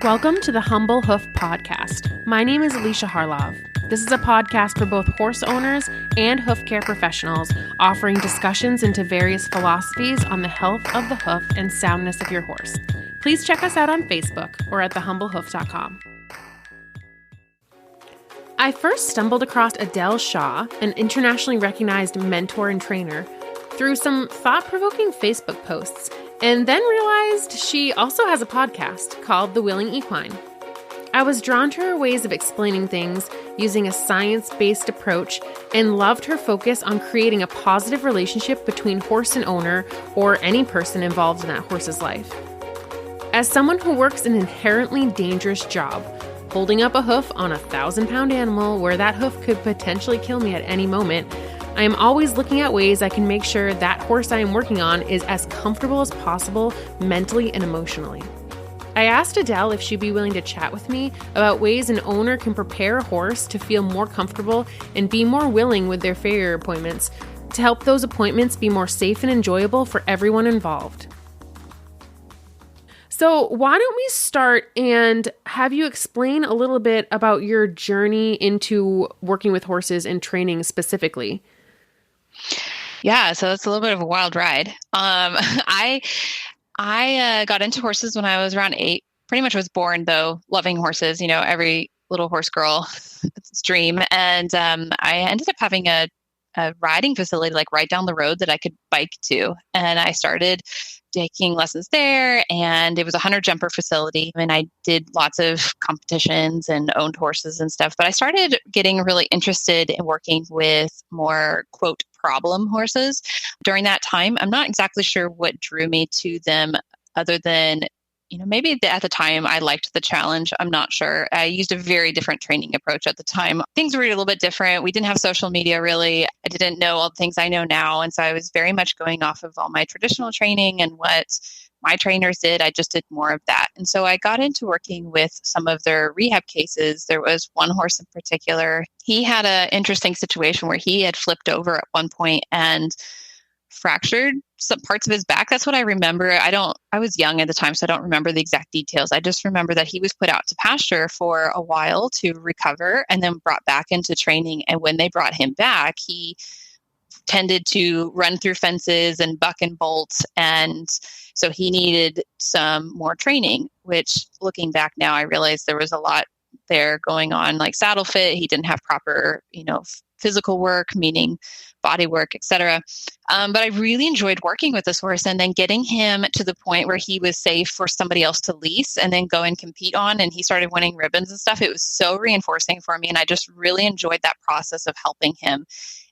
Welcome to the Humble Hoof Podcast. My name is Alicia Harlov. This is a podcast for both horse owners and hoofcare professionals, offering discussions into various philosophies on the health of the hoof and soundness of your horse. Please check us out on Facebook or at thehumblehoof.com. I first stumbled across Adeles Journey, an internationally recognized mentor and trainer, through some thought-provoking Facebook posts, and then realized she also has a podcast called The Willing Equine. I was drawn to her ways of explaining things using a science-based approach and loved her focus on creating a positive relationship between horse and owner or any person involved in that horse's life. As someone who works an inherently dangerous job, holding up a hoof on a 1,000-pound animal where that hoof could potentially kill me at any moment, I am always looking at ways I can make sure that horse I am working on is as comfortable as possible mentally and emotionally. I asked Adele if she'd be willing to chat with me about ways an owner can prepare a horse to feel more comfortable and be more willing with their farrier appointments to help those appointments be more safe and enjoyable for everyone involved. So why don't we start and have you explain a little bit about your journey into working with horses and training specifically? Yeah, so it's a little bit of a wild ride. I got into horses when I was around 8. Pretty much was born, though, loving horses. You know, every little horse girl's dream. And I ended up having a riding facility like right down the road that I could bike to. And I started taking lessons there, and it was a hunter jumper facility. And I did lots of competitions and owned horses and stuff. But I started getting really interested in working with more, quote, problem horses. During that time, I'm not exactly sure what drew me to them other than, maybe at the time I liked the challenge. I'm not sure. I used a very different training approach at the time. Things were a little bit different. We didn't have social media really. I didn't know all the things I know now. And so I was very much going off of all my traditional training and what my trainers did. I just did more of that. And so I got into working with some of their rehab cases. There was one horse in particular. He had an interesting situation where he had flipped over at one point and fractured some parts of his back. That's what I remember. I was young at the time, so I don't remember the exact details. I just remember that he was put out to pasture for a while to recover and then brought back into training. And when they brought him back, he tended to run through fences and buck and bolt. And so he needed some more training, which looking back now, I realized there was a lot there going on, like saddle fit. He didn't have proper, physical work, meaning body work, etc. But I really enjoyed working with this horse and then getting him to the point where he was safe for somebody else to lease and then go and compete on. And he started winning ribbons and stuff. It was so reinforcing for me. And I just really enjoyed that process of helping him.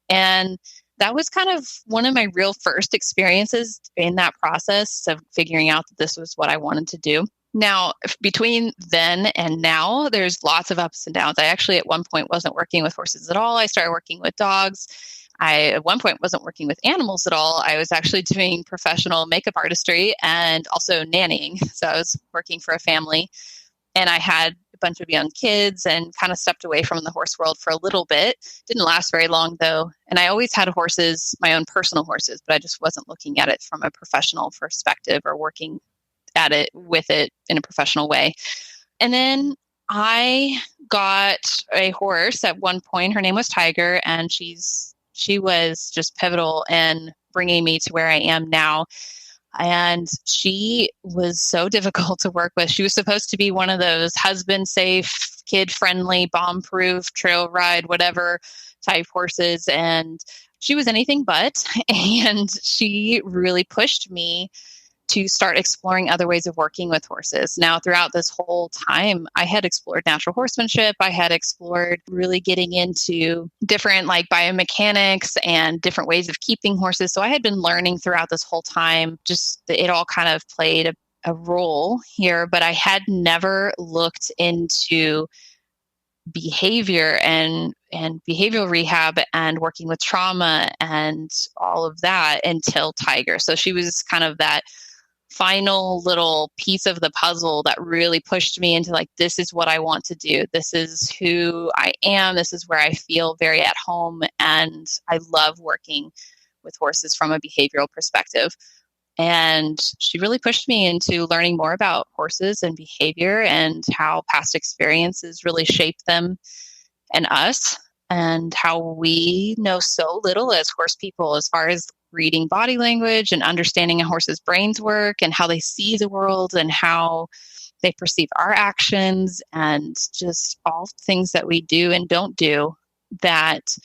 And that was kind of one of my real first experiences in that process of figuring out that this was what I wanted to do. Now, between then and now, there's lots of ups and downs. I actually, at one point, wasn't working with horses at all. I started working with dogs. I, at one point, wasn't working with animals at all. I was actually doing professional makeup artistry and also nannying. So I was working for a family, and I had a bunch of young kids and kind of stepped away from the horse world for a little bit. Didn't last very long, though. And I always had horses, my own personal horses, but I just wasn't looking at it from a professional perspective or working at it with it in a professional way. And then I got a horse at one point. Her name was Tiger, and she was just pivotal in bringing me to where I am now. And she was so difficult to work with. She was supposed to be one of those husband safe, kid friendly, bomb proof, trail ride, whatever type horses. And she was anything but. And she really pushed me to start exploring other ways of working with horses. Now, throughout this whole time, I had explored natural horsemanship. I had explored really getting into different biomechanics and different ways of keeping horses. So I had been learning throughout this whole time, just it all kind of played a role here, but I had never looked into behavior and behavioral rehab and working with trauma and all of that until Tiger. So she was kind of that final little piece of the puzzle that really pushed me into this is what I want to do. This is who I am. This is where I feel very at home. And I love working with horses from a behavioral perspective. And she really pushed me into learning more about horses and behavior and how past experiences really shape them and us, and how we know so little as horse people as far as reading body language and understanding a horse's brains work and how they see the world and how they perceive our actions and just all things that we do and don't do that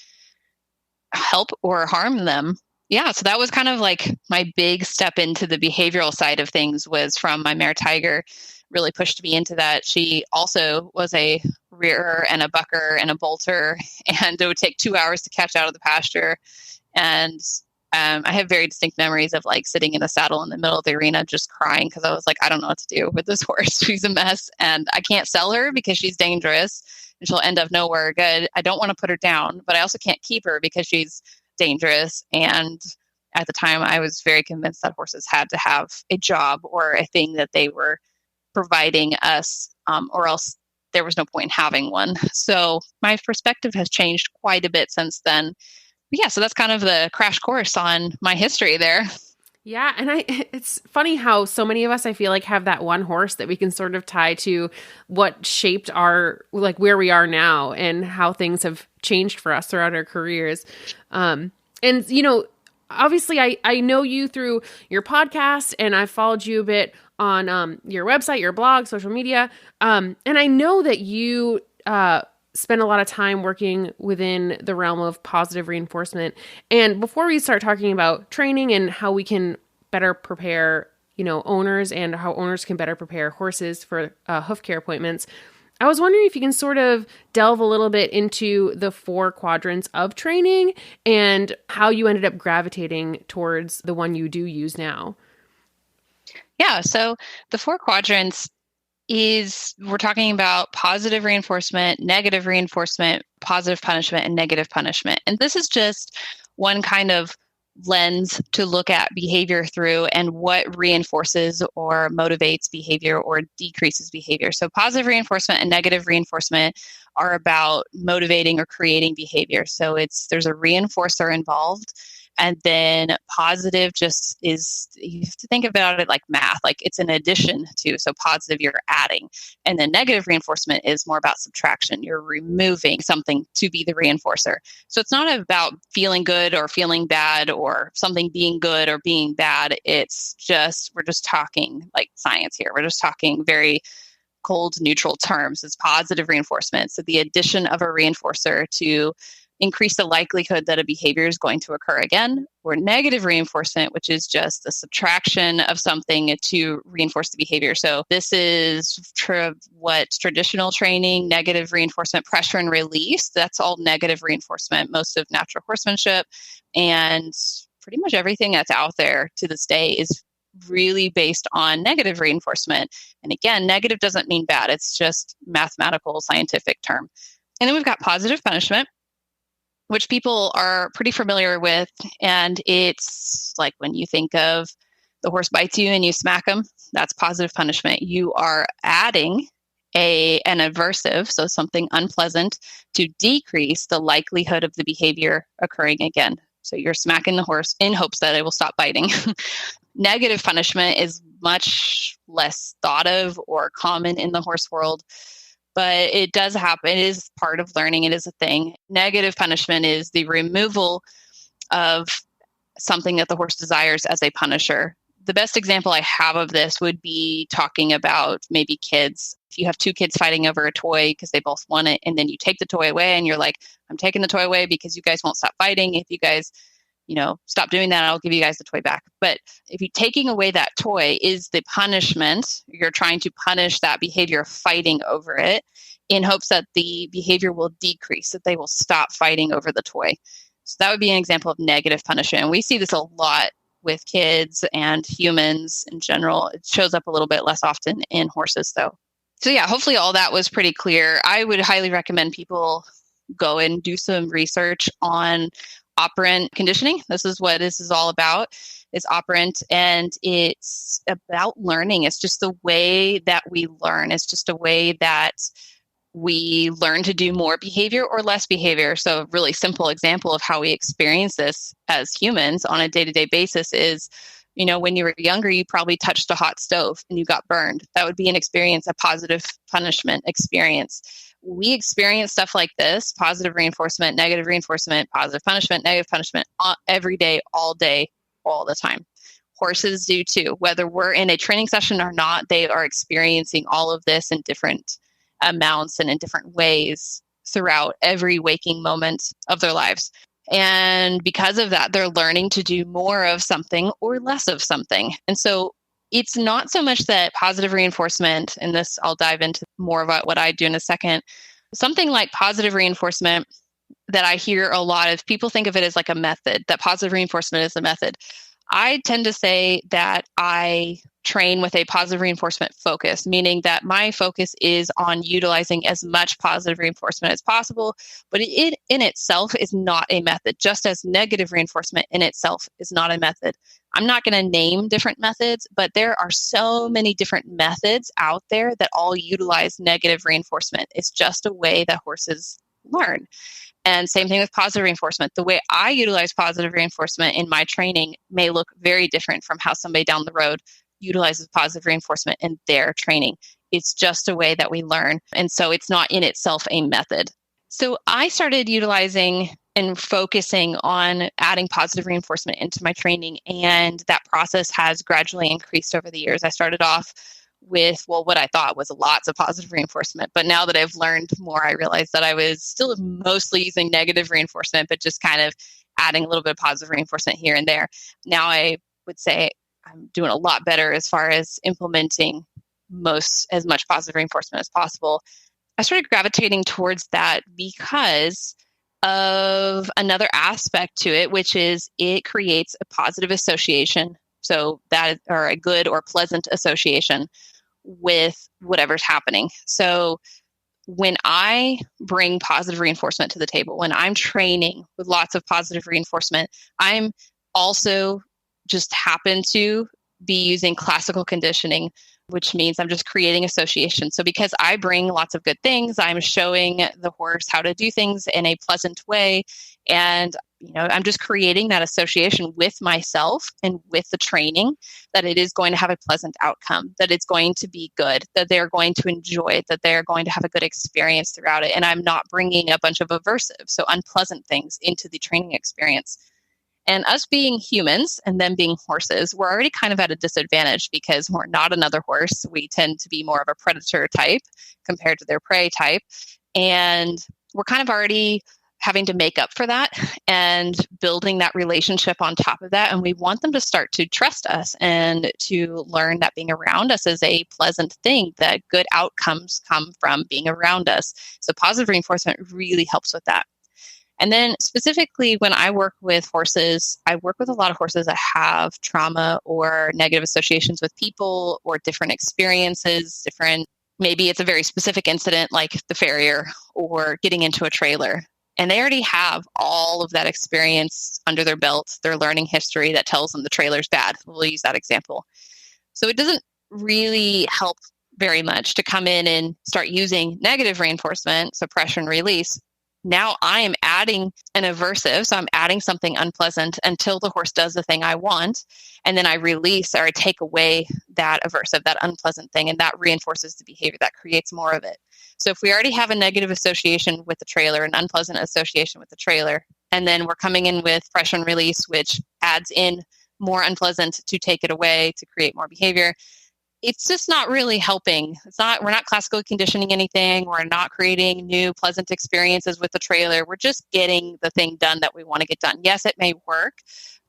help or harm them. Yeah, so that was kind of like my big step into the behavioral side of things, was from my mare Tiger. Really pushed me into that. She also was a rearer and a bucker and a bolter, and it would take 2 hours to catch out of the pasture. And I have very distinct memories of like sitting in the saddle in the middle of the arena just crying because I was like, I don't know what to do with this horse. She's a mess, and I can't sell her because she's dangerous and she'll end up nowhere good. I don't want to put her down, but I also can't keep her because she's dangerous. And at the time, I was very convinced that horses had to have a job or a thing that they were providing us, or else there was no point in having one. So my perspective has changed quite a bit since then. But yeah, so that's kind of the crash course on my history there. Yeah, and it's funny how so many of us, I feel like, have that one horse that we can sort of tie to what shaped our, like, where we are now and how things have changed for us throughout our careers. And, you know, obviously I know you through your podcast, and I've followed you a bit on your website, your blog, social media. And I know that you spend a lot of time working within the realm of positive reinforcement. And before we start talking about training and how we can better prepare, you know, owners, and how owners can better prepare horses for Hoofcare appointments, I was wondering if you can sort of delve a little bit into the 4 quadrants of training and how you ended up gravitating towards the one you do use now. Yeah, so the 4 quadrants we're talking about positive reinforcement, negative reinforcement, positive punishment, and negative punishment. And this is just one kind of lens to look at behavior through and what reinforces or motivates behavior or decreases behavior. So positive reinforcement and negative reinforcement are about motivating or creating behavior. So there's a reinforcer involved. And then positive just is, you have to think about it like math, like it's an addition to. So positive, you're adding. And then negative reinforcement is more about subtraction. You're removing something to be the reinforcer. So it's not about feeling good or feeling bad or something being good or being bad. It's just, we're just talking like science here. We're just talking very cold, neutral terms. It's positive reinforcement. So the addition of a reinforcer to increase the likelihood that a behavior is going to occur again, or negative reinforcement, which is just the subtraction of something to reinforce the behavior. So this is what traditional training, negative reinforcement, pressure and release, that's all negative reinforcement. Most of natural horsemanship and pretty much everything that's out there to this day is really based on negative reinforcement. And again, negative doesn't mean bad. It's just mathematical, scientific term. And then we've got positive punishment, which people are pretty familiar with. And it's like when you think of the horse bites you and you smack them, that's positive punishment. You are adding an aversive, so something unpleasant, to decrease the likelihood of the behavior occurring again. So you're smacking the horse in hopes that it will stop biting. Negative punishment is much less thought of or common in the horse world, but it does happen. It is part of learning. It is a thing. Negative punishment is the removal of something that the horse desires as a punisher. The best example I have of this would be talking about maybe kids. If you have 2 kids fighting over a toy because they both want it, and then you take the toy away and you're like, I'm taking the toy away because you guys won't stop fighting. If you guys, stop doing that, I'll give you guys the toy back. But if you're taking away that toy is the punishment, you're trying to punish that behavior of fighting over it in hopes that the behavior will decrease, that they will stop fighting over the toy. So that would be an example of negative punishment. And we see this a lot with kids and humans in general. It shows up a little bit less often in horses, though. So yeah, hopefully all that was pretty clear. I would highly recommend people go and do some research on operant conditioning. This is what this is all about. It's operant, and it's about learning. It's just the way that we learn. It's just a way that we learn to do more behavior or less behavior. So a really simple example of how we experience this as humans on a day-to-day basis is, When you were younger, you probably touched a hot stove and you got burned. That would be an experience, a positive punishment experience. We experience stuff like this: positive reinforcement, negative reinforcement, positive punishment, negative punishment, every day, all the time. Horses do too. Whether we're in a training session or not, they are experiencing all of this in different amounts and in different ways throughout every waking moment of their lives. And because of that, they're learning to do more of something or less of something. And so it's not so much that positive reinforcement, and this I'll dive into more about what I do in a second. Something like positive reinforcement that I hear a lot of people think of it as like a method, that positive reinforcement is a method. I tend to say that I train with a positive reinforcement focus, meaning that my focus is on utilizing as much positive reinforcement as possible, but it in itself is not a method, just as negative reinforcement in itself is not a method. I'm not going to name different methods, but there are so many different methods out there that all utilize negative reinforcement. It's just a way that horses learn. And same thing with positive reinforcement. The way I utilize positive reinforcement in my training may look very different from how somebody down the road utilizes positive reinforcement in their training. It's just a way that we learn. And so it's not in itself a method. So I started utilizing and focusing on adding positive reinforcement into my training. And that process has gradually increased over the years. I started off with, what I thought was lots of positive reinforcement. But now that I've learned more, I realized that I was still mostly using negative reinforcement, but just kind of adding a little bit of positive reinforcement here and there. Now I would say I'm doing a lot better as far as implementing as much positive reinforcement as possible. I started gravitating towards that because of another aspect to it, which is it creates a positive association. So that, or a good or pleasant association with whatever's happening. So when I bring positive reinforcement to the table, when I'm training with lots of positive reinforcement, I'm also just happen to be using classical conditioning, which means I'm just creating association. So because I bring lots of good things, I'm showing the horse how to do things in a pleasant way. And I'm just creating that association with myself and with the training that it is going to have a pleasant outcome, that it's going to be good, that they're going to enjoy it, that they're going to have a good experience throughout it. And I'm not bringing a bunch of aversive, so unpleasant things into the training experience. And us being humans and them being horses, we're already kind of at a disadvantage because we're not another horse. We tend to be more of a predator type compared to their prey type. And we're kind of already having to make up for that and building that relationship on top of that. And we want them to start to trust us and to learn that being around us is a pleasant thing, that good outcomes come from being around us. So positive reinforcement really helps with that. And then specifically when I work with horses, I work with a lot of horses that have trauma or negative associations with people or different experiences, maybe it's a very specific incident like the farrier or getting into a trailer. And they already have all of that experience under their belt, their learning history that tells them the trailer's bad. We'll use that example. So it doesn't really help very much to come in and start using negative reinforcement, suppression, release. Now I am adding an aversive, so I'm adding something unpleasant until the horse does the thing I want, and then I release or I take away that aversive, that unpleasant thing, and that reinforces the behavior, that creates more of it. So if we already have a negative association with the trailer, an unpleasant association with the trailer, and then we're coming in with suppression release, which adds in more unpleasant to take it away, to create more behavior, it's just not really helping. We're not classically conditioning anything. We're not creating new pleasant experiences with the trailer. We're just getting the thing done that we want to get done. Yes, it may work,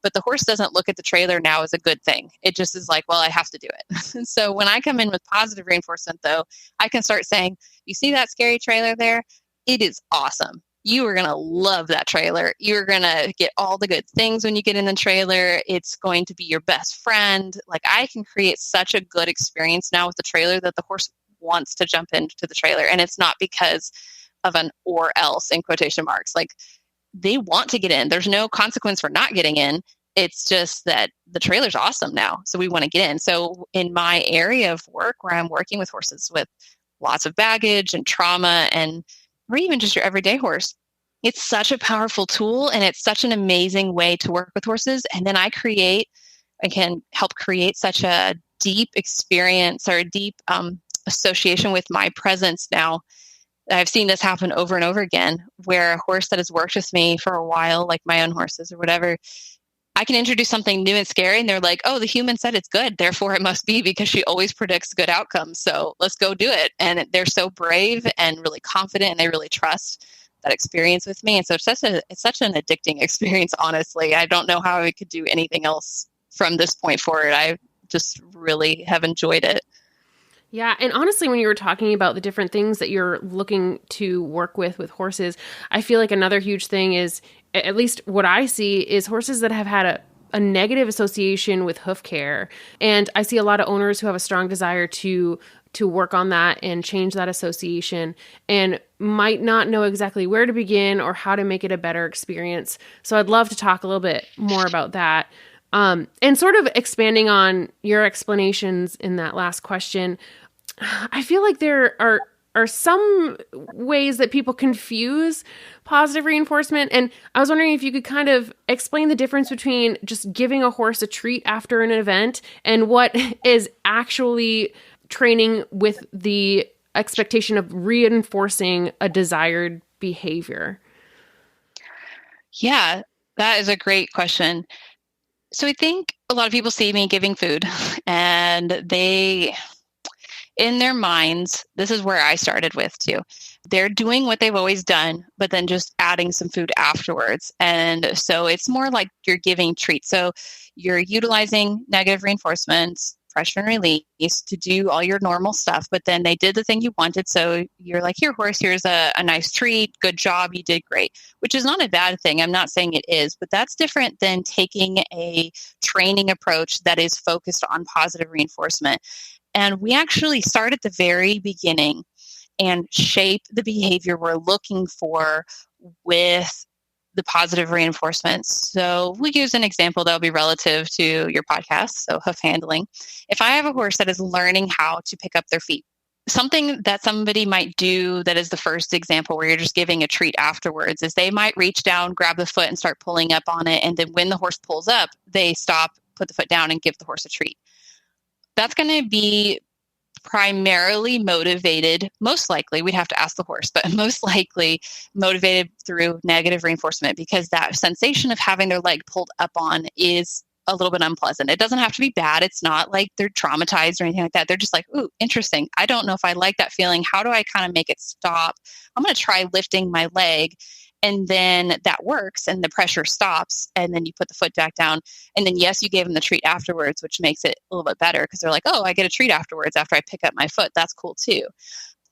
but the horse doesn't look at the trailer now as a good thing. It just is like, well, I have to do it. So when I come in with positive reinforcement, though, I can start saying, you see that scary trailer there? It is awesome. You are going to love that trailer. You're going to get all the good things when you get in the trailer. It's going to be your best friend. Like, I can create such a good experience now with the trailer that the horse wants to jump into the trailer. And it's not because of an or else in quotation marks. Like, they want to get in. There's no consequence for not getting in. It's just that the trailer's awesome now. So we want to get in. So in my area of work where I'm working with horses with lots of baggage and trauma or even just your everyday horse, it's such a powerful tool and it's such an amazing way to work with horses. And then I create I can help create such a deep experience or a deep association with my presence now. I've seen this happen over and over again, where a horse that has worked with me for a while, like my own horses or whatever, I can introduce something new and scary, and they're like, oh, the human said it's good, therefore it must be, because she always predicts good outcomes. So let's go do it. And they're so brave and really confident, and they really trust that experience with me. And so it's such an addicting experience, honestly. I don't know how I could do anything else from this point forward. I just really have enjoyed it. Yeah. And honestly, when you were talking about the different things that you're looking to work with horses, I feel like another huge thing is, at least what I see, is horses that have had a negative association with Hoofcare. And I see a lot of owners who have a strong desire to work on that and change that association, and might not know exactly where to begin or how to make it a better experience. So I'd love to talk a little bit more about that. And sort of expanding on your explanations in that last question, I feel like there are some ways that people confuse positive reinforcement. And I was wondering if you could kind of explain the difference between just giving a horse a treat after an event and what is actually training with the expectation of reinforcing a desired behavior. Yeah, that is a great question. So I think a lot of people see me giving food, and they, in their minds, this is where I started with too. They're doing what they've always done, but then just adding some food afterwards. And so it's more like you're giving treats. So you're utilizing negative reinforcements, pressure and release, to do all your normal stuff, but then they did the thing you wanted. So you're like, here, horse, here's a nice treat. Good job. You did great, which is not a bad thing. I'm not saying it is, but that's different than taking a training approach that is focused on positive reinforcement. And we actually start at the very beginning and shape the behavior we're looking for with the positive reinforcements. So we'll use an example that will be relative to your podcast, so hoof handling. If I have a horse that is learning how to pick up their feet, something that somebody might do that is the first example where you're just giving a treat afterwards is they might reach down, grab the foot, and start pulling up on it. And then when the horse pulls up, they stop, put the foot down, and give the horse a treat. That's going to be primarily motivated, most likely, we'd have to ask the horse, but most likely motivated through negative reinforcement, because that sensation of having their leg pulled up on is a little bit unpleasant. It doesn't have to be bad. It's not like they're traumatized or anything like that. They're just like, ooh, interesting. I don't know if I like that feeling. How do I kind of make it stop? I'm going to try lifting my leg. And then that works and the pressure stops, and then you put the foot back down. And then, yes, you gave them the treat afterwards, which makes it a little bit better because they're like, oh, I get a treat afterwards after I pick up my foot. That's cool too.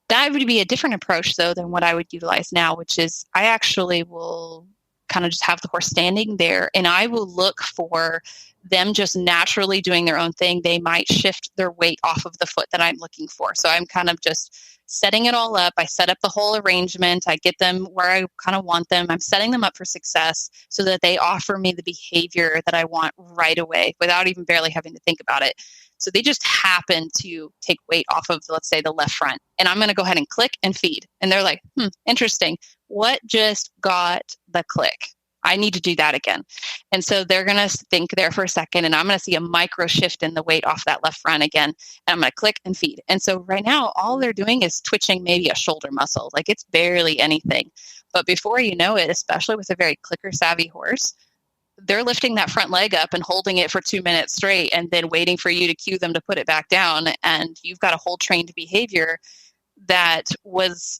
That would be a different approach, though, than what I would utilize now, which is I actually will kind of just have the horse standing there, and I will look for them just naturally doing their own thing. They might shift their weight off of the foot that I'm looking for. So I'm kind of just setting it all up. I set up the whole arrangement. I get them where I kind of want them. I'm setting them up for success so that they offer me the behavior that I want right away without even barely having to think about it. So they just happen to take weight off of, let's say, the left front. And I'm going to go ahead and click and feed. And they're like, interesting. What just got the click? I need to do that again. And so they're going to think there for a second, and I'm going to see a micro shift in the weight off that left front again. And I'm going to click and feed. And so right now, all they're doing is twitching maybe a shoulder muscle. Like it's barely anything. But before you know it, especially with a very clicker savvy horse, they're lifting that front leg up and holding it for 2 minutes straight and then waiting for you to cue them to put it back down. And you've got a whole trained behavior that was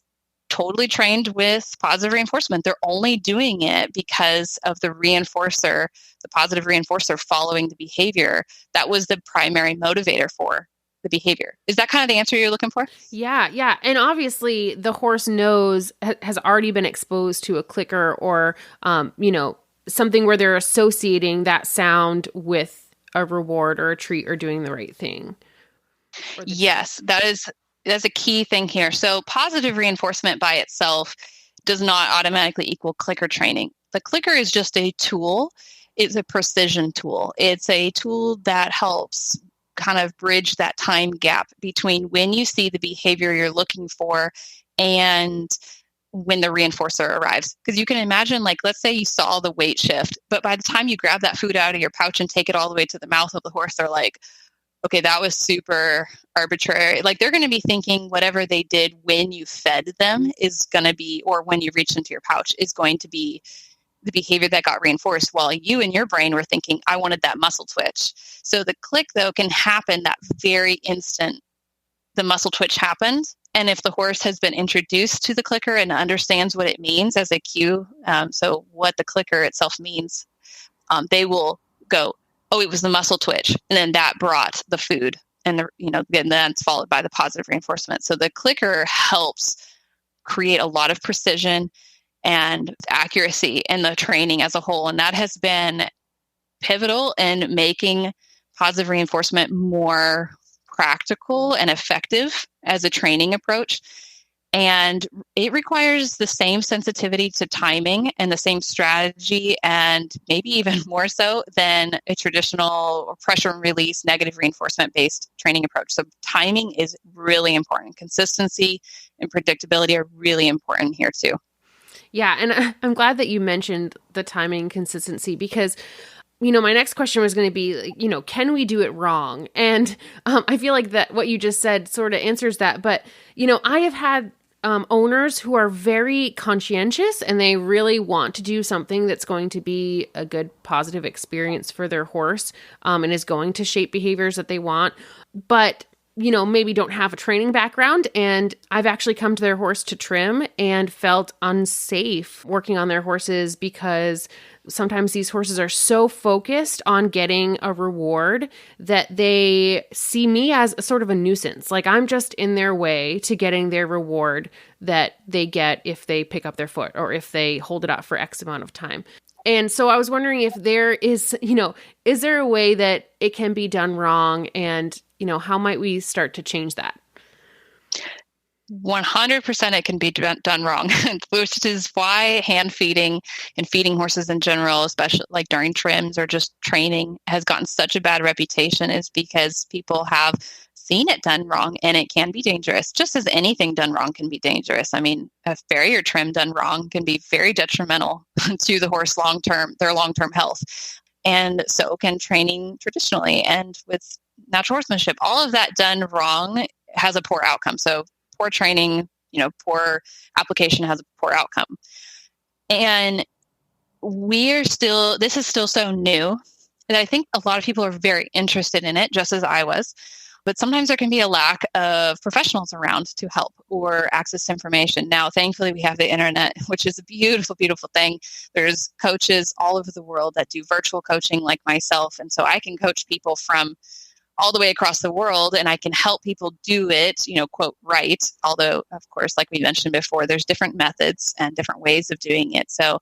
totally trained with positive reinforcement. They're only doing it because of the reinforcer, the positive reinforcer following the behavior. That was the primary motivator for the behavior. Is that kind of the answer you're looking for? Yeah. Yeah. And obviously the horse knows, has already been exposed to a clicker or, something where they're associating that sound with a reward or a treat or doing the right thing. Yes, that's a key thing here. So positive reinforcement by itself does not automatically equal clicker training. The clicker is just a tool. It's a precision tool. It's a tool that helps kind of bridge that time gap between when you see the behavior you're looking for and when the reinforcer arrives. Because you can imagine, like, let's say you saw the weight shift, but by the time you grab that food out of your pouch and take it all the way to the mouth of the horse, they're like, okay, that was super arbitrary. Like, they're going to be thinking whatever they did when you fed them is going to be, or when you reached into your pouch, is going to be the behavior that got reinforced, while you in your brain were thinking, I wanted that muscle twitch. So the click, though, can happen that very instant the muscle twitch happened. And if the horse has been introduced to the clicker and understands what it means as a cue, so what the clicker itself means, they will go, oh, it was the muscle twitch. And then that brought the food. And, then that's followed by the positive reinforcement. So the clicker helps create a lot of precision and accuracy in the training as a whole. And that has been pivotal in making positive reinforcement more practical and effective as a training approach. And it requires the same sensitivity to timing and the same strategy, and maybe even more so than a traditional pressure and release negative reinforcement based training approach. So timing is really important. Consistency and predictability are really important here too. Yeah. And I'm glad that you mentioned the timing consistency, because my next question was going to be, can we do it wrong? And I feel like that what you just said sort of answers that. But, I have had owners who are very conscientious and they really want to do something that's going to be a good, positive experience for their horse, and is going to shape behaviors that they want. But maybe don't have a training background. And I've actually come to their horse to trim and felt unsafe working on their horses, because sometimes these horses are so focused on getting a reward that they see me as a sort of a nuisance. Like, I'm just in their way to getting their reward that they get if they pick up their foot or if they hold it up for X amount of time. And so I was wondering if there is, is there a way that it can be done wrong, and, how might we start to change that? 100% it can be done wrong, which is why hand feeding and feeding horses in general, especially like during trims or just training, has gotten such a bad reputation, is because people have seen it done wrong, and it can be dangerous, just as anything done wrong can be dangerous. I mean, a farrier trim done wrong can be very detrimental to the horse their long-term health. And so can training traditionally and with natural horsemanship. All of that done wrong has a poor outcome. So poor training, poor application has a poor outcome. And this is still so new that I think a lot of people are very interested in it, just as I was. But sometimes there can be a lack of professionals around to help or access to information. Now, thankfully, we have the internet, which is a beautiful, beautiful thing. There's coaches all over the world that do virtual coaching like myself. And so I can coach people from all the way across the world, and I can help people do it, quote, right. Although, of course, like we mentioned before, there's different methods and different ways of doing it. So,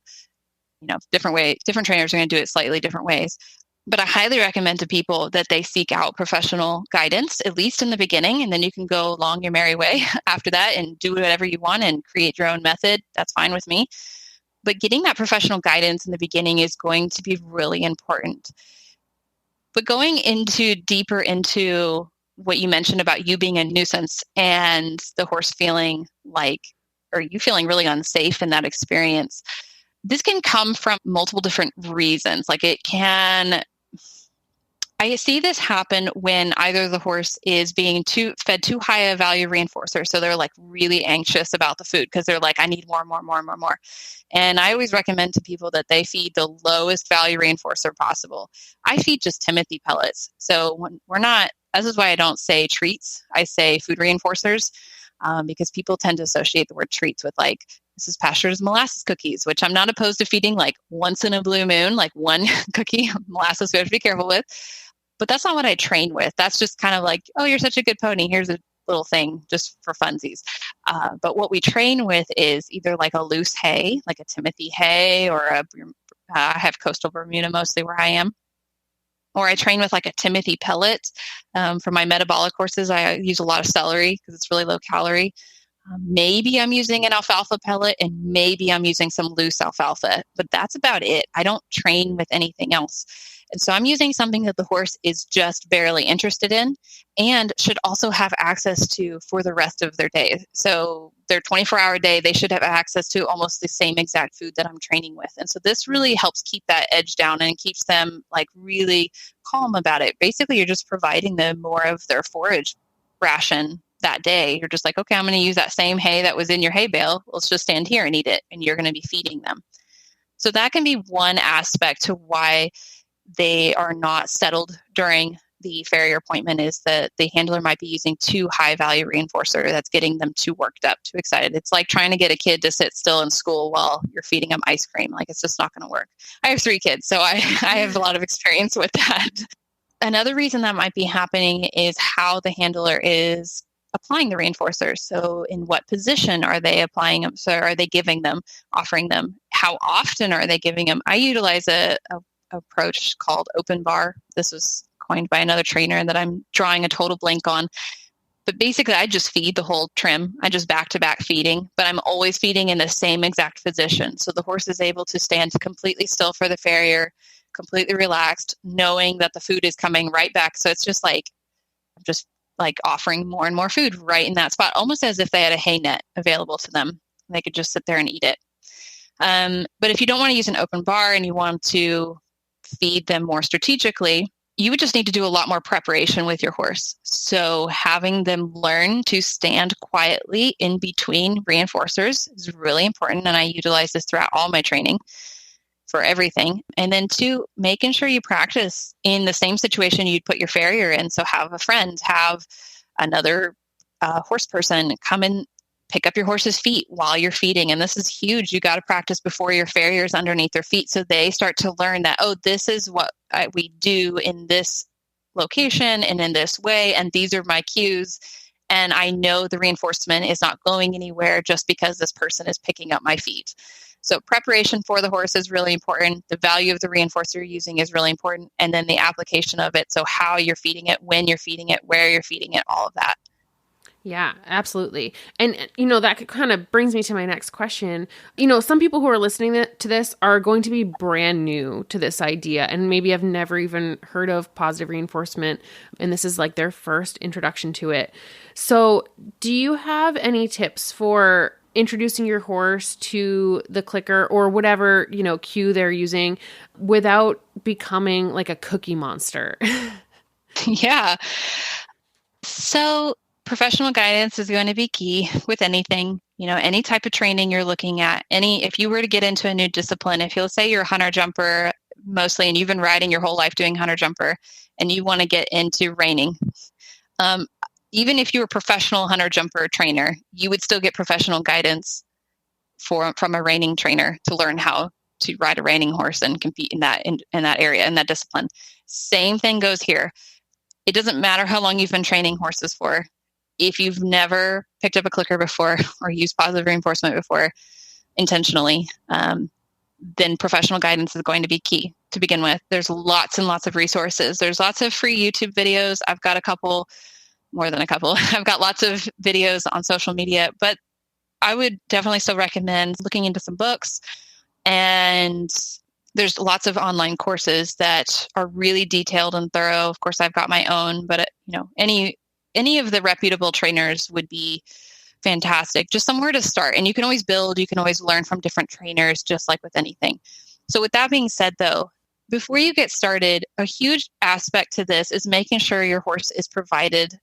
different trainers are going to do it slightly different ways. But I highly recommend to people that they seek out professional guidance, at least in the beginning, and then you can go along your merry way after that and do whatever you want and create your own method. That's fine with me. But getting that professional guidance in the beginning is going to be really important. But going deeper into what you mentioned about you being a nuisance and the horse feeling you feeling really unsafe in that experience, this can come from multiple different reasons. I see this happen when either the horse is being fed too high a value reinforcer. So they're really anxious about the food because they're like, I need more. And I always recommend to people that they feed the lowest value reinforcer possible. I feed just Timothy pellets. So when this is why I don't say treats. I say food reinforcers, because people tend to associate the word treats with Mrs. Pasture's molasses cookies, which I'm not opposed to feeding once in a blue moon, one cookie of molasses we have to be careful with. But that's not what I train with. That's just kind of oh, you're such a good pony. Here's a little thing just for funsies. But what we train with is either a loose hay, like a Timothy hay, or I have coastal Bermuda mostly where I am. Or I train with a Timothy pellet. For my metabolic horses, I use a lot of celery because it's really low calorie. Maybe I'm using an alfalfa pellet and maybe I'm using some loose alfalfa, but that's about it. I don't train with anything else. And so I'm using something that the horse is just barely interested in and should also have access to for the rest of their day. So their 24-hour day, they should have access to almost the same exact food that I'm training with. And so this really helps keep that edge down and keeps them like really calm about it. Basically, you're just providing them more of their forage ration that day. You're just like, okay, I'm going to use that same hay that was in your hay bale. Let's just stand here and eat it. And you're going to be feeding them. So that can be one aspect to why they are not settled during the farrier appointment, is that the handler might be using too high value reinforcer that's getting them too worked up, too excited. It's like trying to get a kid to sit still in school while you're feeding them ice cream. Like, it's just not going to work. I have 3 kids, so I have a lot of experience with that. Another reason that might be happening is how the handler is applying the reinforcers. So in what position are they applying them? So are they giving them, offering them? How often are they giving them? I utilize a approach called open bar. This was coined by another trainer that I'm drawing a total blank on. But basically, I just feed the whole trim. I just back-to-back feeding, but I'm always feeding in the same exact position. So the horse is able to stand completely still for the farrier, completely relaxed, knowing that the food is coming right back. So it's just like offering more and more food right in that spot, almost as if they had a hay net available to them. They could just sit there and eat it. But if you don't want to use an open bar and you want to feed them more strategically, you would just need to do a lot more preparation with your horse. So having them learn to stand quietly in between reinforcers is really important. And I utilize this throughout all my training for everything. And then 2, making sure you practice in the same situation you'd put your farrier in. So have a friend, have another horse person come and pick up your horse's feet while you're feeding. And this is huge. You got to practice before your farrier's underneath their feet. So they start to learn that, oh, this is what we do in this location and in this way. And these are my cues. And I know the reinforcement is not going anywhere just because this person is picking up my feet. So preparation for the horse is really important. The value of the reinforcer you're using is really important. And then the application of it. So how you're feeding it, when you're feeding it, where you're feeding it, all of that. Yeah, absolutely. And, that kind of brings me to my next question. Some people who are listening to this are going to be brand new to this idea and maybe have never even heard of positive reinforcement. And this is like their first introduction to it. So do you have any tips for introducing your horse to the clicker or whatever, cue they're using without becoming like a cookie monster? Yeah. So professional guidance is going to be key with anything, any type of training you're looking at. If you were to get into a new discipline, if you'll say you're a hunter jumper mostly, and you've been riding your whole life doing hunter jumper, and you want to get into reining, even if you're a professional hunter jumper trainer, you would still get professional guidance from a reining trainer to learn how to ride a reining horse and compete in that area, in that discipline. Same thing goes here. It doesn't matter how long you've been training horses for. If you've never picked up a clicker before or used positive reinforcement before intentionally, then professional guidance is going to be key to begin with. There's lots and lots of resources. There's lots of free YouTube videos. I've got more than a couple. I've got lots of videos on social media, but I would definitely still recommend looking into some books. And there's lots of online courses that are really detailed and thorough. Of course, I've got my own, but any of the reputable trainers would be fantastic. Just somewhere to start. And you can always build, you can always learn from different trainers, just like with anything. So with that being said, though, before you get started, a huge aspect to this is making sure your horse is provided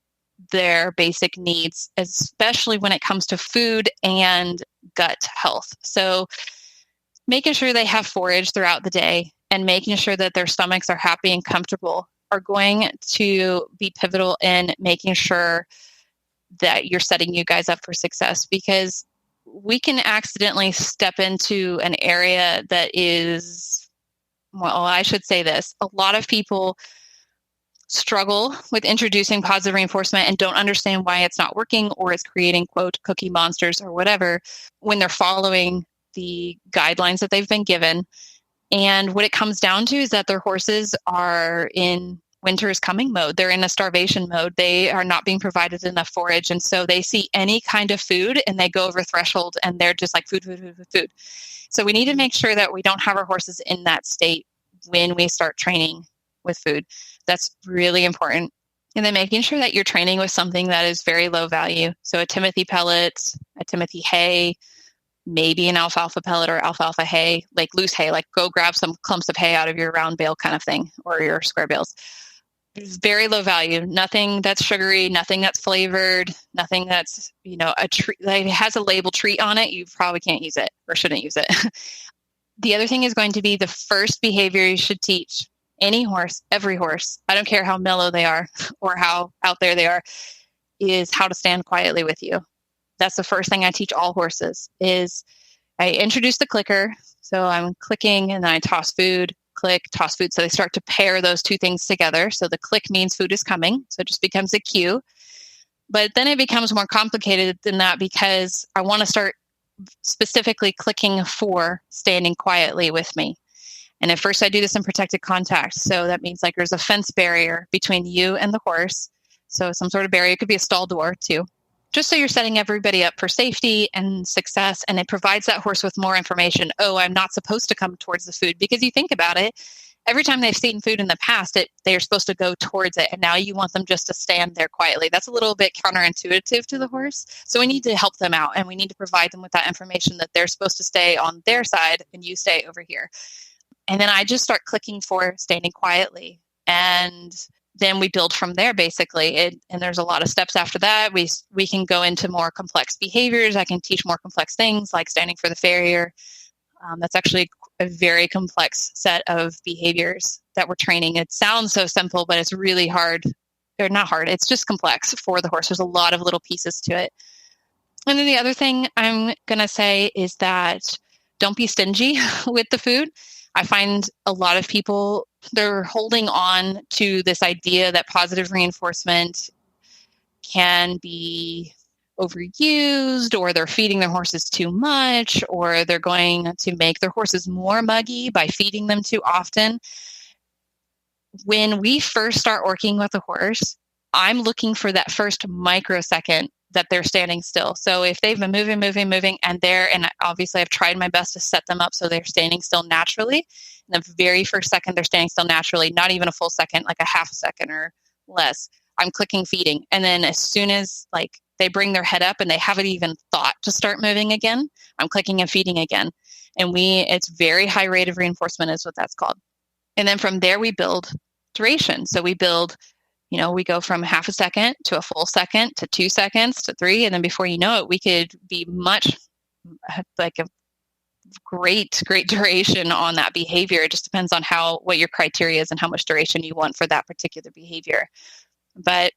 their basic needs, especially when it comes to food and gut health. So making sure they have forage throughout the day and making sure that their stomachs are happy and comfortable are going to be pivotal in making sure that you're setting you guys up for success, because we can accidentally step into an area that is, well, I should say this. A lot of people struggle with introducing positive reinforcement and don't understand why it's not working or it's creating, quote, cookie monsters or whatever, when they're following the guidelines that they've been given. And what it comes down to is that their horses are in winter is coming mode. They're in a starvation mode. They are not being provided enough forage. And so they see any kind of food and they go over threshold and they're just like food, food, food, food, food. So we need to make sure that we don't have our horses in that state when we start training with food. That's really important. And then making sure that you're training with something that is very low value. So a Timothy pellet, a Timothy hay, maybe an alfalfa pellet or alfalfa hay, like loose hay, like go grab some clumps of hay out of your round bale kind of thing or your square bales. It's very low value, nothing that's sugary, nothing that's flavored, nothing that's, a treat, like it has a label treat on it. You probably can't use it or shouldn't use it. The other thing is going to be the first behavior you should teach any horse, every horse. I don't care how mellow they are or how out there they are, is how to stand quietly with you. That's the first thing I teach all horses is I introduce the clicker. So I'm clicking and then I toss food, click, toss food. So they start to pair those two things together. So the click means food is coming. So it just becomes a cue. But then it becomes more complicated than that because I want to start specifically clicking for standing quietly with me. And at first I do this in protected contact. So that means like there's a fence barrier between you and the horse. So some sort of barrier. It could be a stall door too. Just so you're setting everybody up for safety and success. And it provides that horse with more information. Oh, I'm not supposed to come towards the food. Because you think about it, every time they've seen food in the past, they're supposed to go towards it. And now you want them just to stand there quietly. That's a little bit counterintuitive to the horse. So we need to help them out. And we need to provide them with that information that they're supposed to stay on their side and you stay over here. And then I just start clicking for standing quietly. And then we build from there, basically. And there's a lot of steps after that. We can go into more complex behaviors. I can teach more complex things like standing for the farrier. That's actually a very complex set of behaviors that we're training. It sounds so simple, but it's really hard. Or not hard. It's just complex for the horse. There's a lot of little pieces to it. And then the other thing I'm going to say is that don't be stingy with the food. I find a lot of people, they're holding on to this idea that positive reinforcement can be overused, or they're feeding their horses too much, or they're going to make their horses more muggy by feeding them too often. When we first start working with a horse, I'm looking for that first microsecond that they're standing still. So if they've been moving, and obviously I've tried my best to set them up so they're standing still naturally. And the very first second they're standing still naturally, not even a full second, like a half a second or less, I'm clicking feeding. And then as soon as like they bring their head up and they haven't even thought to start moving again, I'm clicking and feeding again. And it's very high rate of reinforcement is what that's called. And then from there we build duration. So we build, we go from half a second to a full second to 2 seconds to 3. And then before you know it, we could be much like a great duration on that behavior. It just depends on what your criteria is and how much duration you want for that particular behavior. But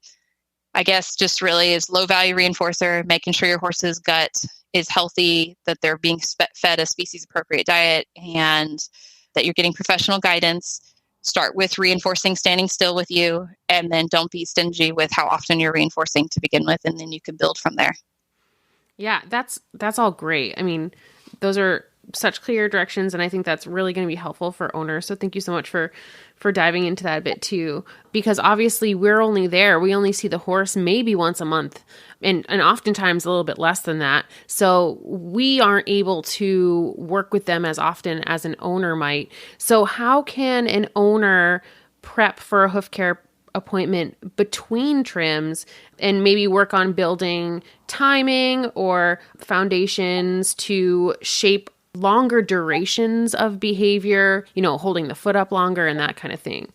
I guess just really is low value reinforcer, making sure your horse's gut is healthy, that they're being fed a species appropriate diet, and that you're getting professional guidance. Start with reinforcing standing still with you, and then don't be stingy with how often you're reinforcing to begin with, and then you can build from there. Yeah, that's all great. I mean, those are such clear directions, and I think that's really going to be helpful for owners. So thank you so much for diving into that a bit too, because obviously we're only there. We only see the horse maybe once a month, and oftentimes a little bit less than that. So we aren't able to work with them as often as an owner might. So how can an owner prep for a hoof care appointment between trims and maybe work on building timing or foundations to shape longer durations of behavior, holding the foot up longer and that kind of thing?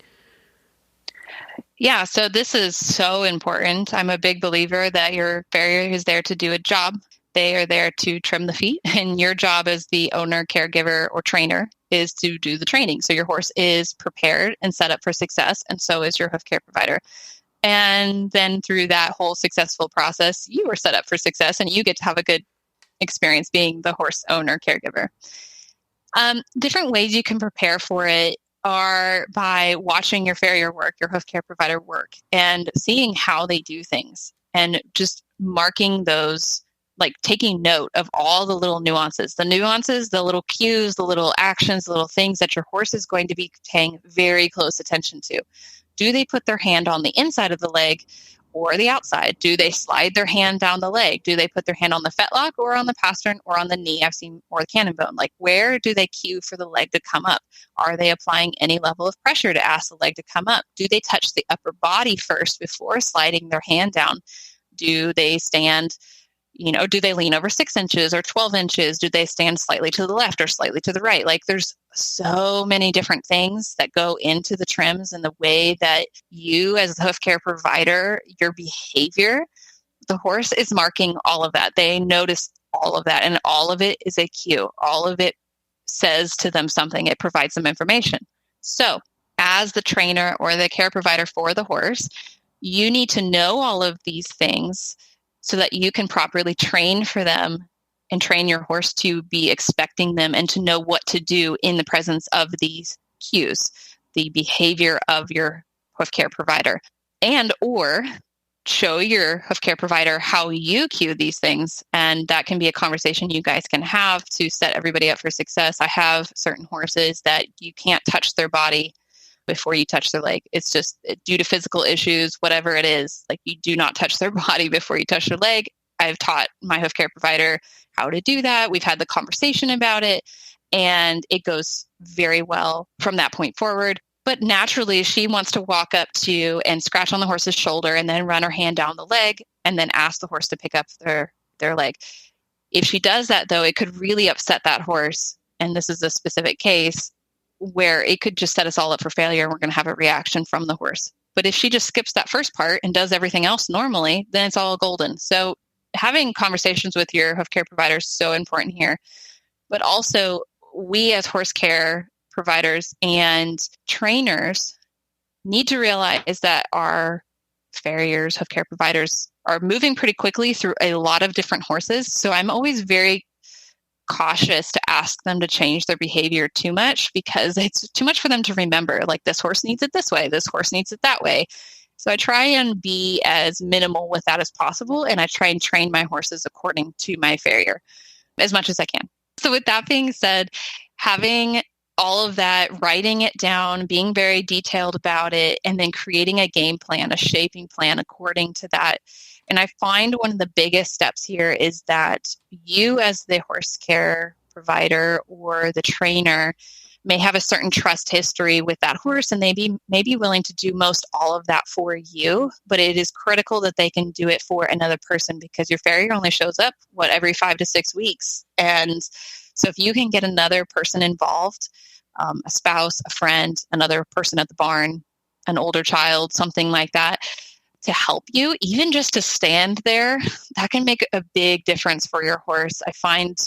Yeah, so this is so important. I'm a big believer that your farrier is there to do a job. They are there to trim the feet, and your job as the owner, caregiver, or trainer is to do the training. So your horse is prepared and set up for success, and so is your hoof care provider. And then through that whole successful process, you are set up for success, and you get to have a good experience being the horse owner, caregiver. Different ways you can prepare for it are by watching your farrier work, your hoof care provider work, and seeing how they do things, and just marking those, like taking note of all the little nuances, the little cues, the little actions, the little things that your horse is going to be paying very close attention to. Do they put their hand on the inside of the leg or the outside? Do they slide their hand down the leg? Do they put their hand on the fetlock or on the pastern or on the knee? I've seen, or the cannon bone. Like, where do they cue for the leg to come up? Are they applying any level of pressure to ask the leg to come up? Do they touch the upper body first before sliding their hand down? Do they stand, do they lean over 6 inches or 12 inches? Do they stand slightly to the left or slightly to the right? Like, there's so many different things that go into the trims and the way that you as a hoof care provider, your behavior, the horse is marking all of that. They notice all of that, and all of it is a cue. All of it says to them something. It provides them information. So as the trainer or the care provider for the horse, you need to know all of these things so that you can properly train for them and train your horse to be expecting them and to know what to do in the presence of these cues, the behavior of your hoof care provider, and or show your hoof care provider how you cue these things. And that can be a conversation you guys can have to set everybody up for success. I have certain horses that you can't touch their body before you touch their leg. It's just due to physical issues, whatever it is, like, you do not touch their body before you touch their leg. I've taught my hoof care provider how to do that. We've had the conversation about it, and it goes very well from that point forward. But naturally, she wants to walk up to and scratch on the horse's shoulder and then run her hand down the leg and then ask the horse to pick up their leg. If she does that, though, it could really upset that horse. And this is a specific case where it could just set us all up for failure, and we're going to have a reaction from the horse. But if she just skips that first part and does everything else normally, then it's all golden. So having conversations with your hoof care provider is so important here. But also, we as horse care providers and trainers need to realize that our farriers, hoof care providers, are moving pretty quickly through a lot of different horses. So I'm always very cautious to ask them to change their behavior too much, because it's too much for them to remember. Like, this horse needs it this way, this horse needs it that way. So I try and be as minimal with that as possible, and I try and train my horses according to my farrier as much as I can. So with that being said, having all of that, writing it down, being very detailed about it, and then creating a game plan, a shaping plan according to that. And I find one of the biggest steps here is that you, as the horse care provider or the trainer, may have a certain trust history with that horse, and they may be willing to do most all of that for you. But it is critical that they can do it for another person, because your farrier only shows up, every 5 to 6 weeks. And so if you can get another person involved, a spouse, a friend, another person at the barn, an older child, something like that, to help you, even just to stand there, that can make a big difference for your horse. I find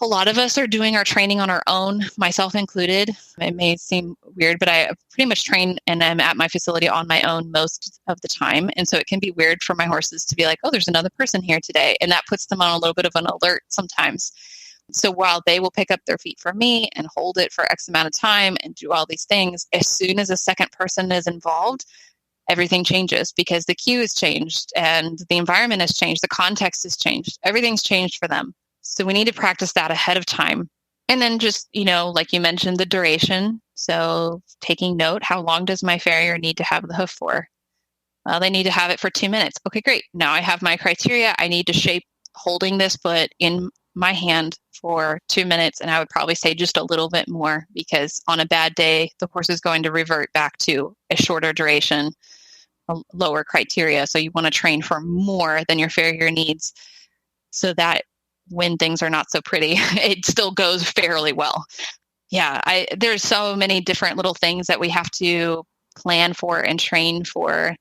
a lot of us are doing our training on our own, myself included. It may seem weird, but I pretty much train and I'm at my facility on my own most of the time. And so it can be weird for my horses to be like, oh, there's another person here today. And that puts them on a little bit of an alert sometimes. So while they will pick up their feet from me and hold it for X amount of time and do all these things, as soon as a second person is involved, everything changes, because the cue has changed and the environment has changed. The context has changed. Everything's changed for them. So we need to practice that ahead of time. And then just, like you mentioned, the duration. So taking note, how long does my farrier need to have the hoof for? Well, they need to have it for 2 minutes. Okay, great. Now I have my criteria. I need to shape holding this foot in my hand for 2 minutes. And I would probably say just a little bit more, because on a bad day, the horse is going to revert back to a shorter duration, a lower criteria. So you want to train for more than your farrier needs, so that when things are not so pretty, it still goes fairly well. Yeah, there's so many different little things that we have to plan for and train for.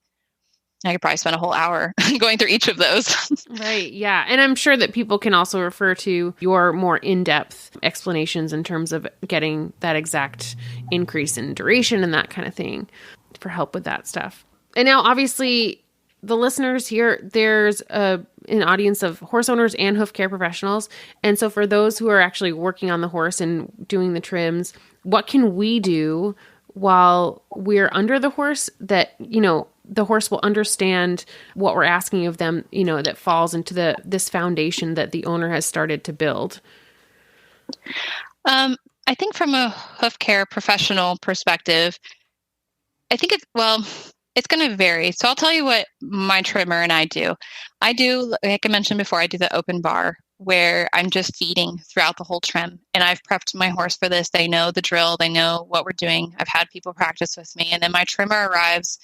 I could probably spend a whole hour going through each of those. Right. Yeah. And I'm sure that people can also refer to your more in-depth explanations in terms of getting that exact increase in duration and that kind of thing for help with that stuff. And now, obviously, the listeners here, there's an audience of horse owners and hoof care professionals. And so for those who are actually working on the horse and doing the trims, what can we do while we're under the horse that, the horse will understand what we're asking of them, that falls into this foundation that the owner has started to build? I think from a hoof care professional perspective, I think it's going to vary. So I'll tell you what my trimmer and I do. I do, like I mentioned before, I do the open bar where I'm just feeding throughout the whole trim. And I've prepped my horse for this. They know the drill. They know what we're doing. I've had people practice with me. And then my trimmer arrives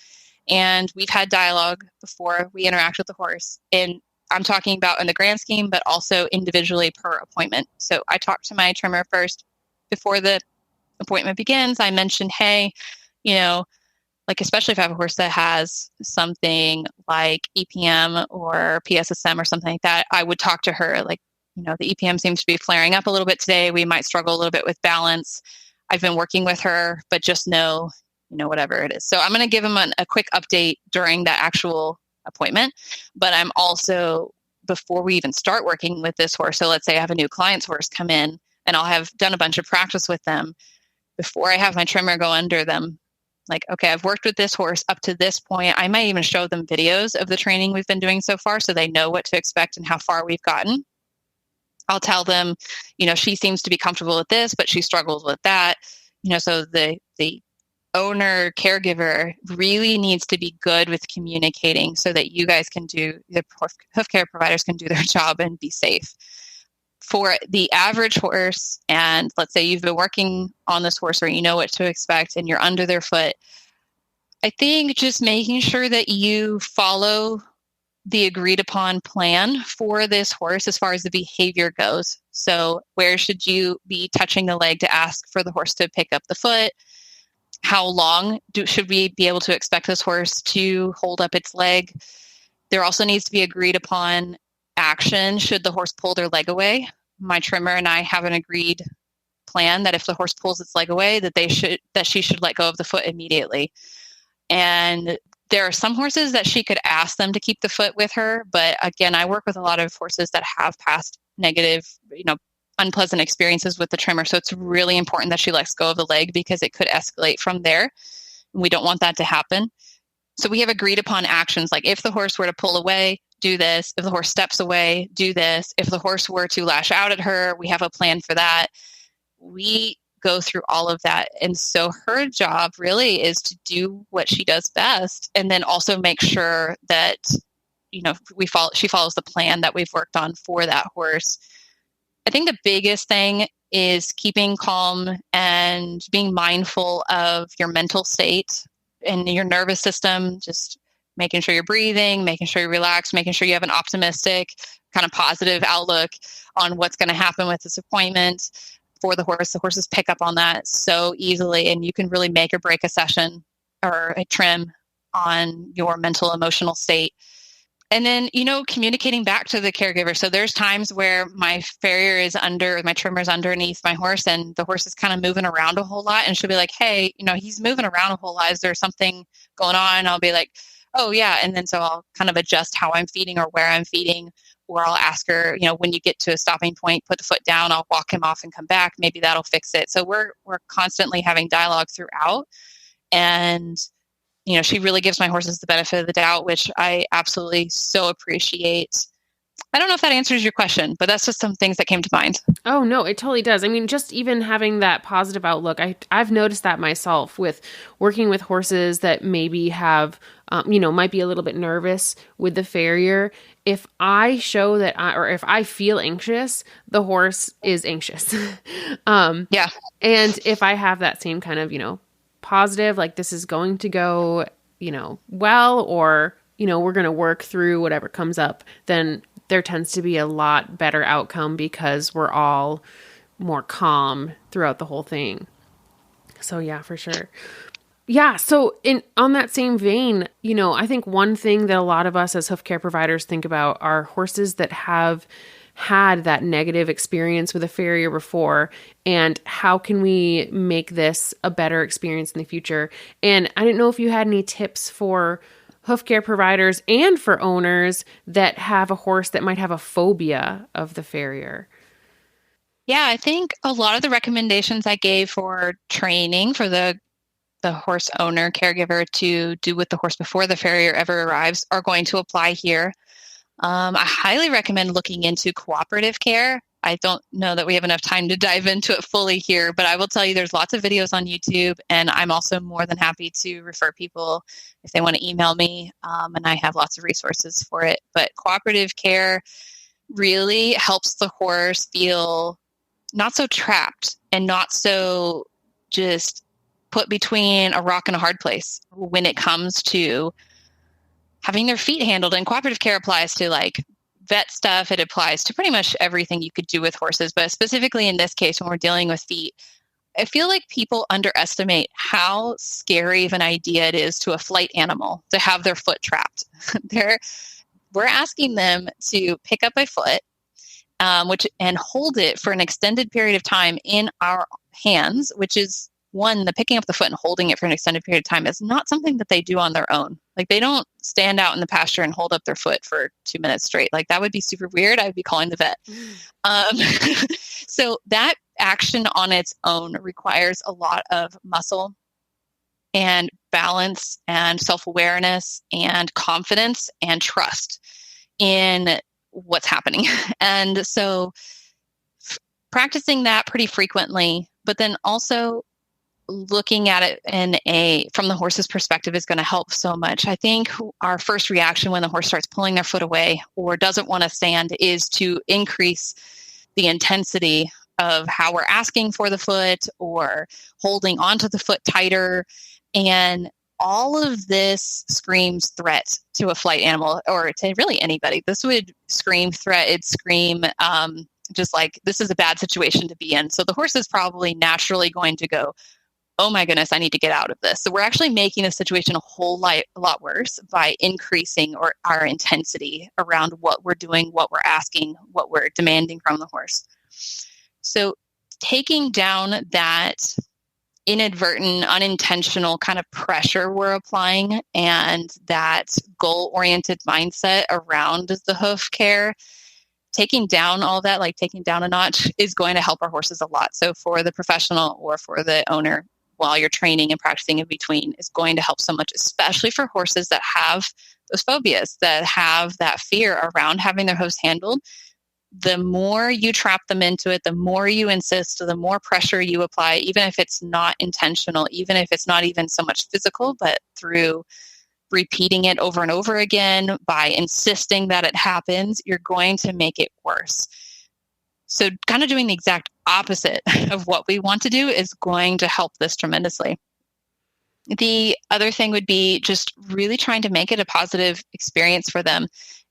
and we've had dialogue before we interact with the horse. And I'm talking about in the grand scheme, but also individually per appointment. So I talk to my trimmer first before the appointment begins. I mentioned, hey, like especially if I have a horse that has something like EPM or PSSM or something like that, I would talk to her like, the EPM seems to be flaring up a little bit today. We might struggle a little bit with balance. I've been working with her, but just know, whatever it is. So I'm going to give him a quick update during that actual appointment, but I'm also, before we even start working with this horse, so let's say I have a new client's horse come in and I'll have done a bunch of practice with them before I have my trimmer go under them. Like, okay, I've worked with this horse up to this point. I might even show them videos of the training we've been doing so far so they know what to expect and how far we've gotten. I'll tell them, she seems to be comfortable with this, but she struggles with that. So the owner caregiver really needs to be good with communicating so that you guys can do, the hoof care providers can do their job and be safe. For the average horse, and let's say you've been working on this horse or you know what to expect and you're under their foot, I think just making sure that you follow the agreed upon plan for this horse as far as the behavior goes. So where should you be touching the leg to ask for the horse to pick up the foot? How long should we be able to expect this horse to hold up its leg? There also needs to be agreed upon action should the horse pull their leg away. My trimmer and I have an agreed plan that if the horse pulls its leg away, that she should let go of the foot immediately. And there are some horses that she could ask them to keep the foot with her. But again, I work with a lot of horses that have past negative, unpleasant experiences with the trimmer. So it's really important that she lets go of the leg because it could escalate from there. We don't want that to happen. So we have agreed upon actions. Like if the horse were to pull away, do this. If the horse steps away, do this. If the horse were to lash out at her, we have a plan for that. We go through all of that. And so her job really is to do what she does best. And then also make sure that, she follows the plan that we've worked on for that horse. I think the biggest thing is keeping calm and being mindful of your mental state and your nervous system, just making sure you're breathing, making sure you're relaxed, making sure you have an optimistic, kind of positive outlook on what's going to happen with this appointment for the horse. The horses pick up on that so easily, and you can really make or break a session or a trim on your mental, emotional state. And then, communicating back to the caregiver. So there's times where my my trimmer is underneath my horse and the horse is kind of moving around a whole lot. And she'll be like, hey, he's moving around a whole lot. Is there something going on? I'll be like, oh yeah. And then so I'll kind of adjust how I'm feeding or where I'm feeding, or I'll ask her, when you get to a stopping point, put the foot down, I'll walk him off and come back. Maybe that'll fix it. So we're constantly having dialogue throughout. And she really gives my horses the benefit of the doubt, which I absolutely so appreciate. I don't know if that answers your question, but that's just some things that came to mind. Oh, no, it totally does. I mean, just even having that positive outlook, I've noticed that myself with working with horses that maybe have, might be a little bit nervous with the farrier. If I show that, or if I feel anxious, the horse is anxious. Yeah. And if I have that same kind of, positive, like this is going to go, well, or, we're going to work through whatever comes up, then there tends to be a lot better outcome because we're all more calm throughout the whole thing. So yeah, for sure. Yeah. So on that same vein, I think one thing that a lot of us as hoof care providers think about are horses that have had that negative experience with a farrier before, and how can we make this a better experience in the future? And I didn't know if you had any tips for hoof care providers and for owners that have a horse that might have a phobia of the farrier. Yeah, I think a lot of the recommendations I gave for training for the horse owner caregiver to do with the horse before the farrier ever arrives are going to apply here. I highly recommend looking into cooperative care. I don't know that we have enough time to dive into it fully here, but I will tell you there's lots of videos on YouTube, and I'm also more than happy to refer people if they want to email me, and I have lots of resources for it. But cooperative care really helps the horse feel not so trapped and not so just put between a rock and a hard place when it comes to having their feet handled. And cooperative care applies to like vet stuff. It applies to pretty much everything you could do with horses. But specifically in this case, when we're dealing with feet, I feel like people underestimate how scary of an idea it is to a flight animal to have their foot trapped. We're asking them to pick up a foot, and hold it for an extended period of time in our hands, which is the picking up the foot and holding it for an extended period of time is not something that they do on their own. Like they don't stand out in the pasture and hold up their foot for 2 minutes straight. Like that would be super weird. I would be calling the vet. So that action on its own requires a lot of muscle and balance and self-awareness and confidence and trust in what's happening. And so practicing that pretty frequently, but then also looking at it from the horse's perspective is going to help so much. I think our first reaction when the horse starts pulling their foot away or doesn't want to stand is to increase the intensity of how we're asking for the foot or holding onto the foot tighter. And all of this screams threat to a flight animal or to really anybody. This would scream threat. It'd scream just like, this is a bad situation to be in. So the horse is probably naturally going to go, oh my goodness, I need to get out of this. So we're actually making the situation a lot worse by increasing our intensity around what we're doing, what we're asking, what we're demanding from the horse. So taking down that inadvertent, unintentional kind of pressure we're applying and that goal-oriented mindset around the hoof care, taking down all that, like taking down a notch, is going to help our horses a lot. So for the professional or for the owner, while you're training and practicing in between, is going to help so much, especially for horses that have those phobias, that have that fear around having their hoofs handled. The more you trap them into it, the more you insist, the more pressure you apply, even if it's not intentional, even if it's not even so much physical, but through repeating it over and over again, by insisting that it happens, you're going to make it worse. So kind of doing the exact opposite of what we want to do is going to help this tremendously. The other thing would be just really trying to make it a positive experience for them.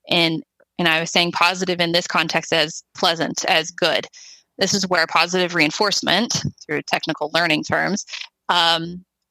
And I was saying positive in this context as pleasant, as good. This is where positive reinforcement, through technical learning terms,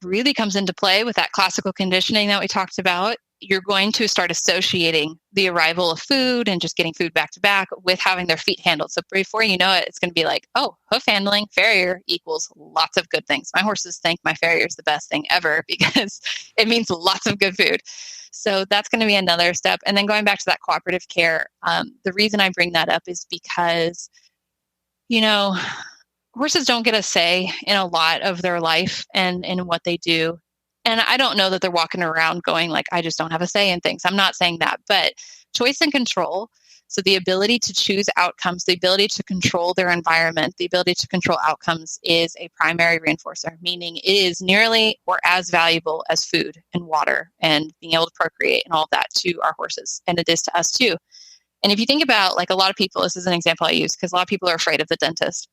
really comes into play with that classical conditioning that we talked about. You're going to start associating the arrival of food and just getting food back to back with having their feet handled. So before you know it, it's going to be like, oh, hoof handling, farrier equals lots of good things. My horses think my farrier is the best thing ever because it means lots of good food. So that's going to be another step. And then going back to that cooperative care, the reason I bring that up is because, horses don't get a say in a lot of their life and in what they do. And I don't know that they're walking around going like, I just don't have a say in things. I'm not saying that, but choice and control. So the ability to choose outcomes, the ability to control their environment, the ability to control outcomes is a primary reinforcer, meaning it is nearly or as valuable as food and water and being able to procreate and all of that to our horses. And it is to us too. And if you think about like a lot of people, this is an example I use because a lot of people are afraid of the dentist.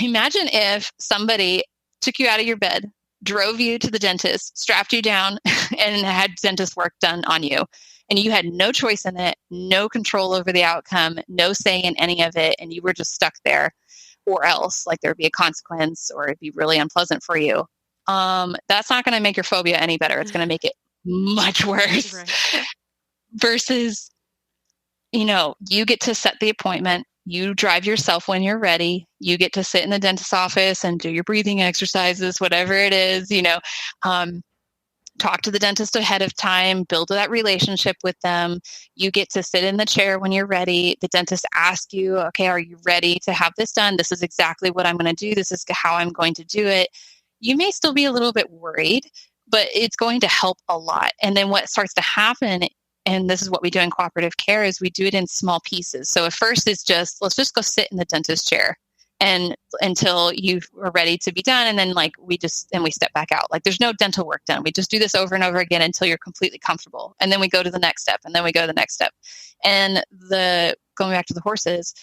Imagine if somebody took you out of your bed, drove you to the dentist, strapped you down, and had dentist work done on you. And you had no choice in it, no control over the outcome, no say in any of it, and you were just stuck there. Or else, like there'd be a consequence or it'd be really unpleasant for you. That's not going to make your phobia any better. It's going to make it much worse. Right. Versus, you get to set the appointment. You drive yourself when you're ready. You get to sit in the dentist's office and do your breathing exercises, whatever it is, talk to the dentist ahead of time, build that relationship with them. You get to sit in the chair when you're ready. The dentist asks you, okay, are you ready to have this done? This is exactly what I'm going to do. This is how I'm going to do it. You may still be a little bit worried, but it's going to help a lot. And then what starts to happen and this is what we do in cooperative care, is we do it in small pieces. So at first it's just, let's just go sit in the dentist chair and until you are ready to be done. And then we step back out. Like there's no dental work done. We just do this over and over again until you're completely comfortable. And then we go to the next step, and then we go to the next step. And going back to the horses,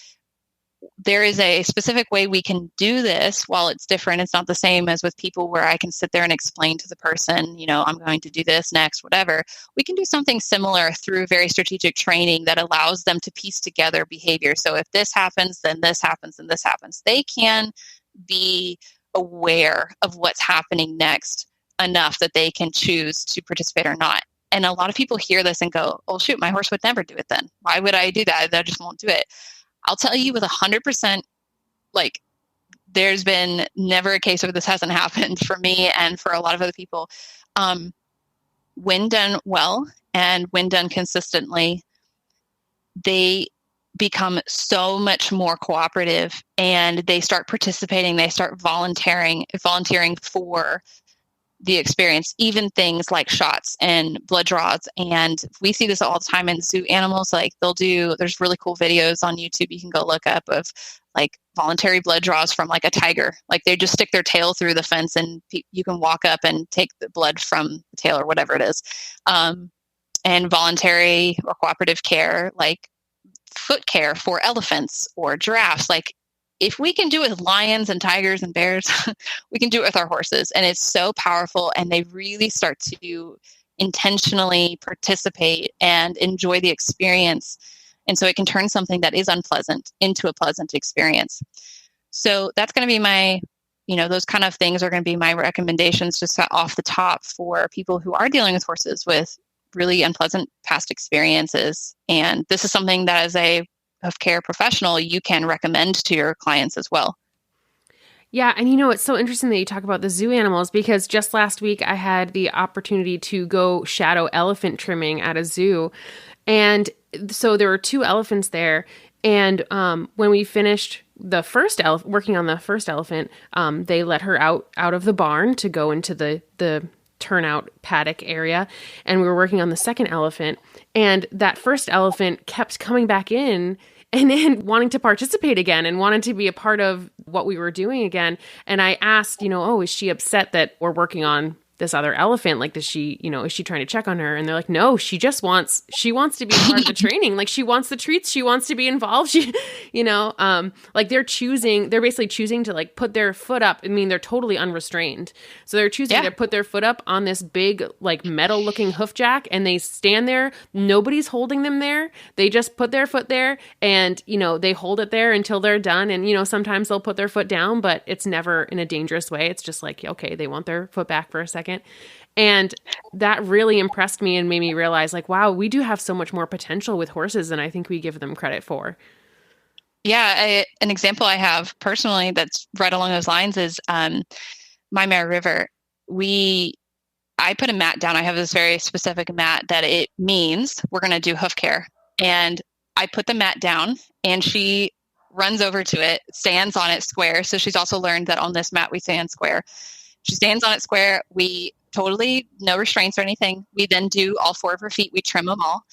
there is a specific way we can do this. While it's different, it's not the same as with people where I can sit there and explain to the person, I'm going to do this next, whatever. We can do something similar through very strategic training that allows them to piece together behavior. So if this happens, then this happens, and this happens. They can be aware of what's happening next enough that they can choose to participate or not. And a lot of people hear this and go, oh, shoot, my horse would never do it then. Why would I do that? I just won't do it. I'll tell you with 100%, there's been never a case where this hasn't happened for me and for a lot of other people. When done well and when done consistently, they become so much more cooperative, and they start participating. They start volunteering for the experience, even things like shots and blood draws. And we see this all the time in zoo animals. There's really cool videos on YouTube you can go look up of voluntary blood draws from a tiger. They just stick their tail through the fence, and you can walk up and take the blood from the tail or whatever it is. And voluntary or cooperative care, like foot care for elephants or giraffes. If we can do it with lions and tigers and bears, we can do it with our horses. And it's so powerful, and they really start to intentionally participate and enjoy the experience. And so it can turn something that is unpleasant into a pleasant experience. So that's going to be those kind of things are going to be my recommendations just off the top for people who are dealing with horses with really unpleasant past experiences. And this is something that as a Hoofcare professional, you can recommend to your clients as well. Yeah. And it's so interesting that you talk about the zoo animals, because just last week I had the opportunity to go shadow elephant trimming at a zoo. And so there were 2 elephants there. And when we finished working on the first elephant, they let her out of the barn to go into the turnout paddock area. And we were working on the second elephant. And that first elephant kept coming back in and then wanting to participate again and wanted to be a part of what we were doing again. And I asked, is she upset that we're working on this other elephant? Is she trying to check on her? And they're like, no, she wants to be a part of the training. She wants the treats. She wants to be involved. They're basically choosing to put their foot up. I mean, they're totally unrestrained. So they're choosing to put their foot up on this big, metal looking hoof jack, and they stand there. Nobody's holding them there. They just put their foot there, and, they hold it there until they're done. And, sometimes they'll put their foot down, but it's never in a dangerous way. It's just okay, they want their foot back for a second. And that really impressed me and made me realize wow, we do have so much more potential with horses than I think we give them credit for. Yeah. An example I have personally that's right along those lines is my mare River. I put a mat down. I have this very specific mat that it means we're going to do hoof care. And I put the mat down, and she runs over to it, stands on it square. So she's also learned that on this mat we stand square. She stands on it square. We totally no restraints or anything. We then do all 4 of her feet. We trim them all.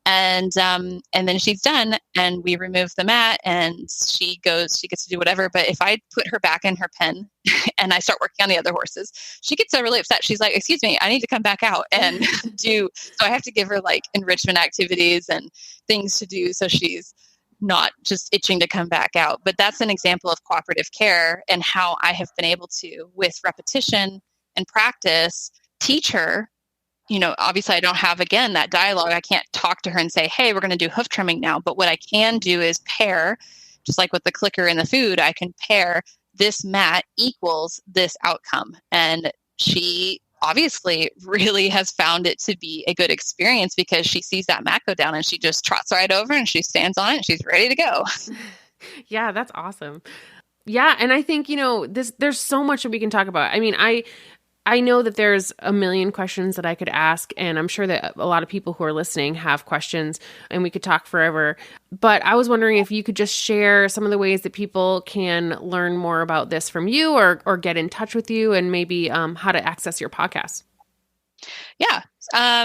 And then she's done, and we remove the mat, and she gets to do whatever. But if I put her back in her pen and I start working on the other horses, she gets so really upset. She's like, excuse me, I need to come back out and do. So I have to give her enrichment activities and things to do. So she's not just itching to come back out. But that's an example of cooperative care and how I have been able to, with repetition and practice, teach her. Obviously I don't have, again, that dialogue. I can't talk to her and say, hey, we're going to do hoof trimming now. But what I can do is pair, just like with the clicker and the food, I can pair this mat equals this outcome. And she obviously really has found it to be a good experience because she sees that mat go down and she just trots right over and she stands on it and she's ready to go. Yeah, that's awesome. Yeah. And I think, there's so much that we can talk about. I mean, I know that there's a million questions that I could ask, and I'm sure that a lot of people who are listening have questions, and we could talk forever. But I was wondering if you could just share some of the ways that people can learn more about this from you or get in touch with you, and maybe how to access your podcast. Yeah.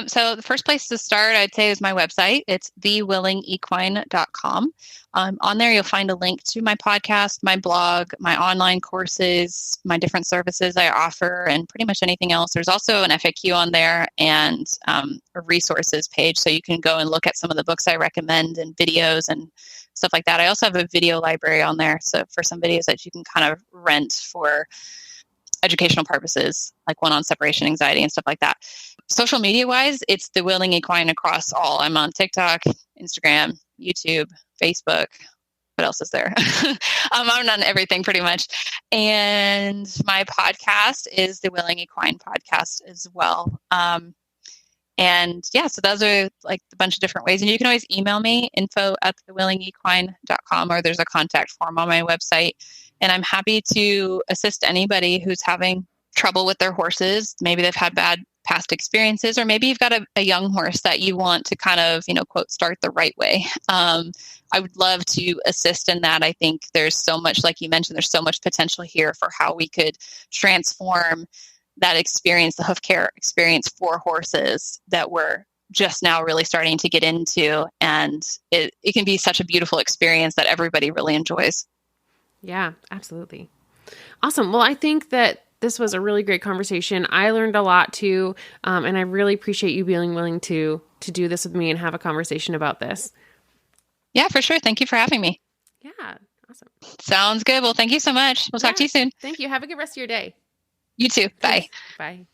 So the first place to start, I'd say, is my website. It's thewillingequine.com. On there, you'll find a link to my podcast, my blog, my online courses, my different services I offer, and pretty much anything else. There's also an FAQ on there and a resources page, so you can go and look at some of the books I recommend and videos and stuff like that. I also have a video library on there, so for some videos that you can kind of rent for educational purposes, like one on separation anxiety and stuff like that. Social media wise, it's The Willing Equine across all. I'm on TikTok, Instagram, YouTube, Facebook. What else is there? I'm on everything pretty much. And my podcast is The Willing Equine podcast as well. And yeah, so those are like a bunch of different ways. And you can always email me, info@thewillingequine.com, or there's a contact form on my website. And I'm happy to assist anybody who's having trouble with their horses. Maybe they've had bad past experiences, or maybe you've got a young horse that you want to kind of, quote, start the right way. I would love to assist in that. I think there's so much, like you mentioned, there's so much potential here for how we could transform that experience, the Hoofcare experience for horses that we're just now really starting to get into. And it can be such a beautiful experience that everybody really enjoys. Yeah, absolutely. Awesome. Well, I think that this was a really great conversation. I learned a lot too. And I really appreciate you being willing to do this with me and have a conversation about this. Yeah, for sure. Thank you for having me. Yeah. Awesome. Sounds good. Well, thank you so much. We'll talk to you soon. Thank you. Have a good rest of your day. You too. Bye. Bye.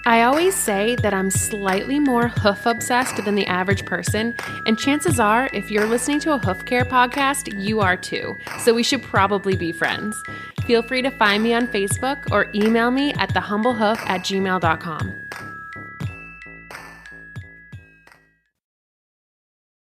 I always say that I'm slightly more hoof obsessed than the average person, and chances are, if you're listening to a Hoofcare podcast, you are too. So we should probably be friends. Feel free to find me on Facebook or email me at thehumblehoof@gmail.com.